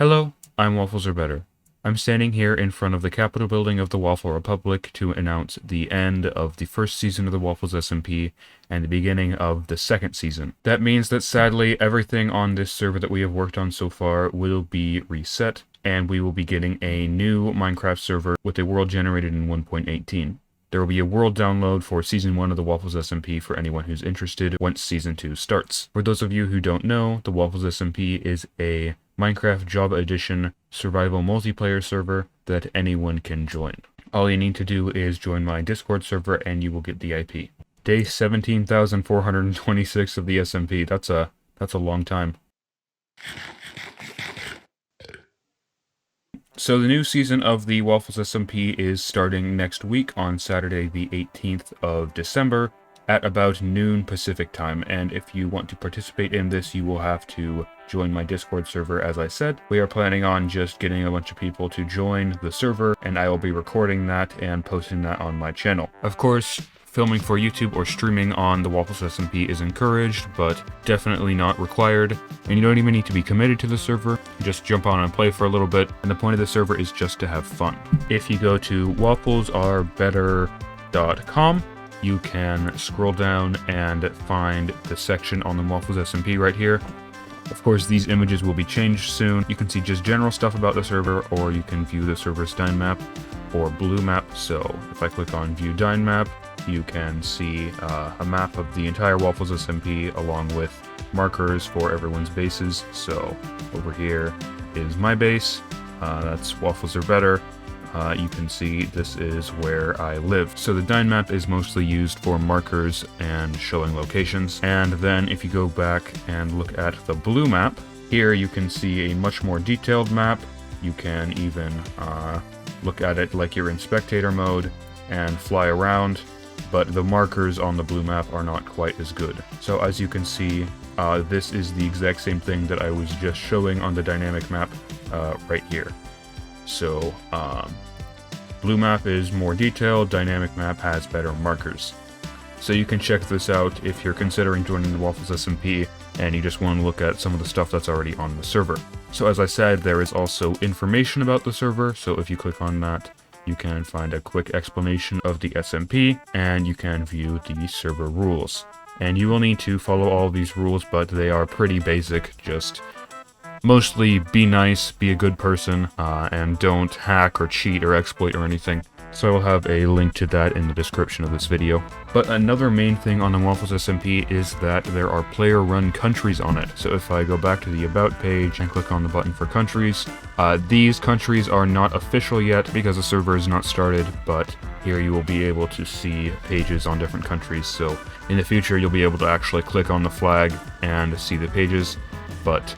Hello, I'm WafflesAreBetter. I'm standing here in front of the Capitol building of the Waffle Republic to announce the end of the first season of the Waffles SMP and the beginning of the second season. That means that sadly everything on this server that we have worked on so far will be reset, and we will be getting a new Minecraft server with a world generated in 1.18. There will be a world download for Season 1 of the Waffles SMP for anyone who's interested once Season 2 starts. For those of you who don't know, the Waffles SMP is a Minecraft Java Edition survival multiplayer server that anyone can join. All you need to do is join my Discord server and you will get the IP. Day 17,426 of the SMP. That's a long time. So the new season of the Waffles SMP is starting next week on Saturday the 18th of December at about noon Pacific time, and if you want to participate in this, you will have to join my Discord server. As I said, we are planning on just getting a bunch of people to join the server, and I will be recording that and posting that on my channel. Of course, filming for YouTube or streaming on the Waffles SMP is encouraged, but definitely not required, and you don't even need to be committed to the server. Just jump on and play for a little bit, and the point of the server is just to have fun. If you go to WafflesAreBetter.com, you can scroll down and find the section on the Waffles SMP right here. Of course, these images will be changed soon. You can see just general stuff about the server, or you can view the server's Dyn map or blue map. So if I click on View Dyn Map, you can see a map of the entire Waffles SMP along with markers for everyone's bases. So over here is my base. That's WafflesAreBetter. You can see this is where I live. So the Dyn map is mostly used for markers and showing locations. And then if you go back and look at the blue map, here you can see a much more detailed map. You can even look at it like you're in spectator mode and fly around, but the markers on the blue map are not quite as good. So as you can see, this is the exact same thing that I was just showing on the dynamic map right here. So, blue map is more detailed, dynamic map has better markers. So you can check this out if you're considering joining the Waffles SMP and you just want to look at some of the stuff that's already on the server. So as I said, there is also information about the server, so if you click on that, you can find a quick explanation of the SMP, and you can view the server rules. And you will need to follow all of these rules, but they are pretty basic, just mostly be nice, be a good person, and don't hack or cheat or exploit or anything. So I will have a link to that in the description of this video. But another main thing on the Waffles SMP is that there are player-run countries on it. So if I go back to the About page and click on the button for countries, these countries are not official yet because the server is not started, but here you will be able to see pages on different countries. So in the future you'll be able to actually click on the flag and see the pages, but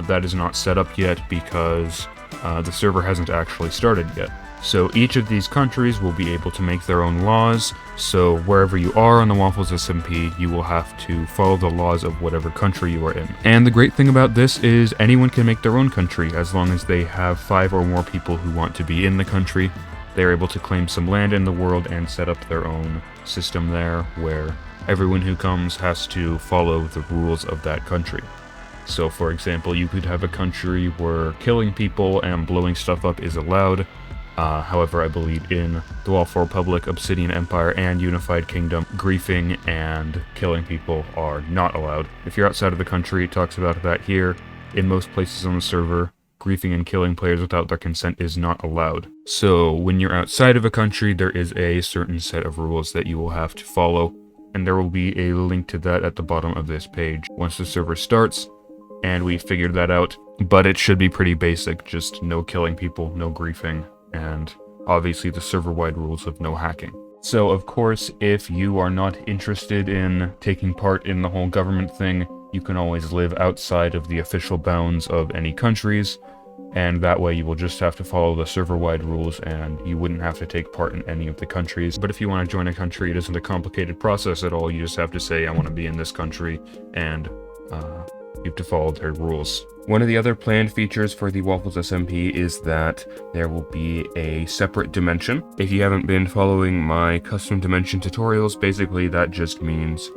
that is not set up yet because the server hasn't actually started yet. So each of these countries will be able to make their own laws, so wherever you are on the Waffles SMP, you will have to follow the laws of whatever country you are in. And the great thing about this is anyone can make their own country, as long as they have 5 or more people who want to be in the country. They're able to claim some land in the world and set up their own system there, where everyone who comes has to follow the rules of that country. So for example, you could have a country where killing people and blowing stuff up is allowed. However, I believe in the Waffle Republic, Obsidian Empire, and Unified Kingdom, griefing and killing people are not allowed. If you're outside of the country, it talks about that here. In most places on the server, griefing and killing players without their consent is not allowed. So when you're outside of a country, there is a certain set of rules that you will have to follow, and there will be a link to that at the bottom of this page once the server starts. And we figured that out, but it should be pretty basic, just no killing people, no griefing, and obviously the server-wide rules of no hacking. So of course, if you are not interested in taking part in the whole government thing, you can always live outside of the official bounds of any countries, and that way you will just have to follow the server-wide rules and you wouldn't have to take part in any of the countries. But if you want to join a country, it isn't a complicated process at all. You just have to say, I want to be in this country, and you have to follow their rules. One of the other planned features for the Waffles SMP is that there will be a separate dimension. If you haven't been following my custom dimension tutorials, basically that just means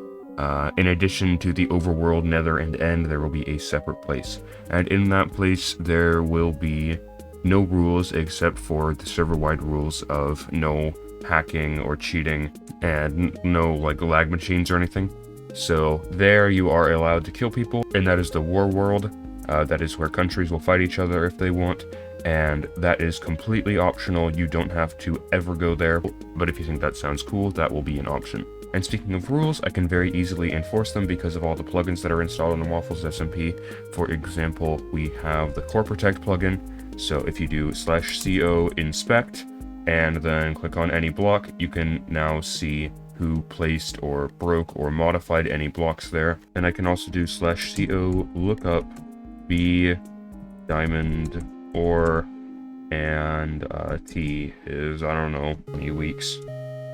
In addition to the overworld, nether, and end, there will be a separate place. And in that place, there will be no rules except for the server-wide rules of no hacking or cheating and no like lag machines or anything. So there you are allowed to kill people, and that is the war world. That is where countries will fight each other if they want, and that is completely optional. You don't have to ever go there, but if you think that sounds cool, that will be an option. And speaking of rules, I can very easily enforce them because of all the plugins that are installed on the Waffles SMP. For example, we have the Core Protect plugin. So if you do /co inspect and then click on any block, you can now see who placed or broke or modified any blocks there. And I can also do /co lookup b diamond ore, and t is, I don't know, many weeks.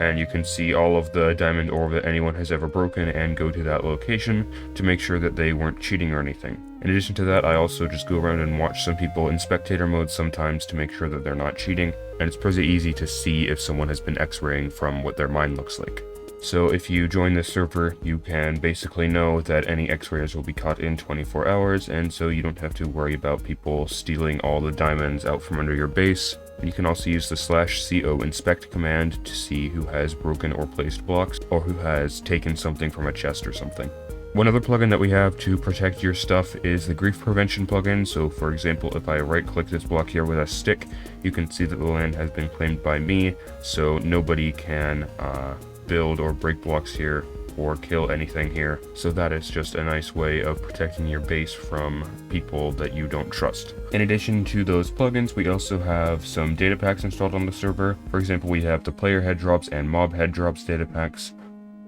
And you can see all of the diamond ore that anyone has ever broken and go to that location to make sure that they weren't cheating or anything. In addition to that, I also just go around and watch some people in spectator mode sometimes to make sure that they're not cheating, and it's pretty easy to see if someone has been x-raying from what their mine looks like. So if you join this server, you can basically know that any x-rayers will be caught in 24 hours, and so you don't have to worry about people stealing all the diamonds out from under your base. You can also use the /co inspect command to see who has broken or placed blocks, or who has taken something from a chest or something. One other plugin that we have to protect your stuff is the grief prevention plugin. So for example, if I right click this block here with a stick, you can see that the land has been claimed by me, so nobody can build or break blocks here or kill anything here. So that is just a nice way of protecting your base from people that you don't trust. In addition to those plugins, we also have some data packs installed on the server. For example, we have the player head drops and mob head drops data packs,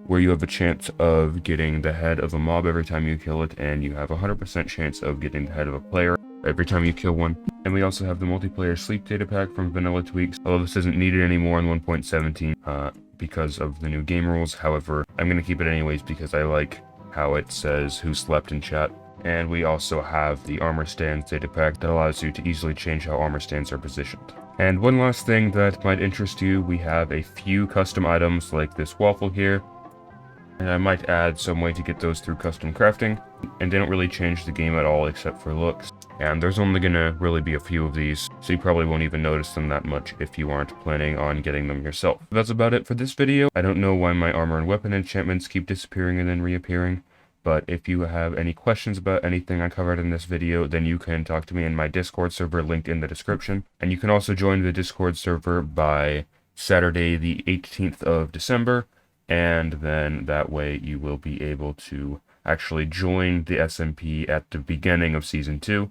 where you have a chance of getting the head of a mob every time you kill it, and you have a 100% chance of getting the head of a player every time you kill one. And we also have the multiplayer sleep data pack from Vanilla Tweaks, although this isn't needed anymore in 1.17 because of the new game rules. However, I'm going to keep it anyways because I like how it says who slept in chat. And we also have the armor stands data pack that allows you to easily change how armor stands are positioned. And one last thing that might interest you, we have a few custom items like this waffle here. And I might add some way to get those through custom crafting, and they don't really change the game at all except for looks. And there's only gonna really be a few of these, so you probably won't even notice them that much if you aren't planning on getting them yourself. That's about it for this video. I don't know why my armor and weapon enchantments keep disappearing and then reappearing, but if you have any questions about anything I covered in this video, then you can talk to me in my Discord server linked in the description. And you can also join the Discord server by Saturday the 18th of December. And then that way you will be able to actually join the SMP at the beginning of Season 2.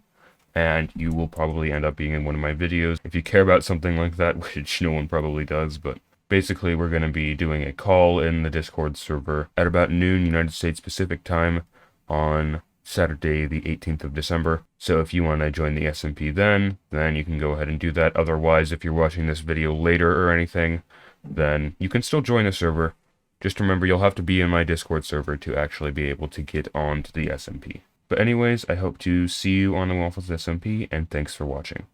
And you will probably end up being in one of my videos if you care about something like that, which no one probably does. But basically, we're going to be doing a call in the Discord server at about noon United States Pacific time on Saturday the 18th of December. So if you want to join the SMP then you can go ahead and do that. Otherwise, if you're watching this video later or anything, then you can still join the server. Just remember, you'll have to be in my Discord server to actually be able to get onto the SMP. But anyways, I hope to see you on the Waffles SMP, and thanks for watching.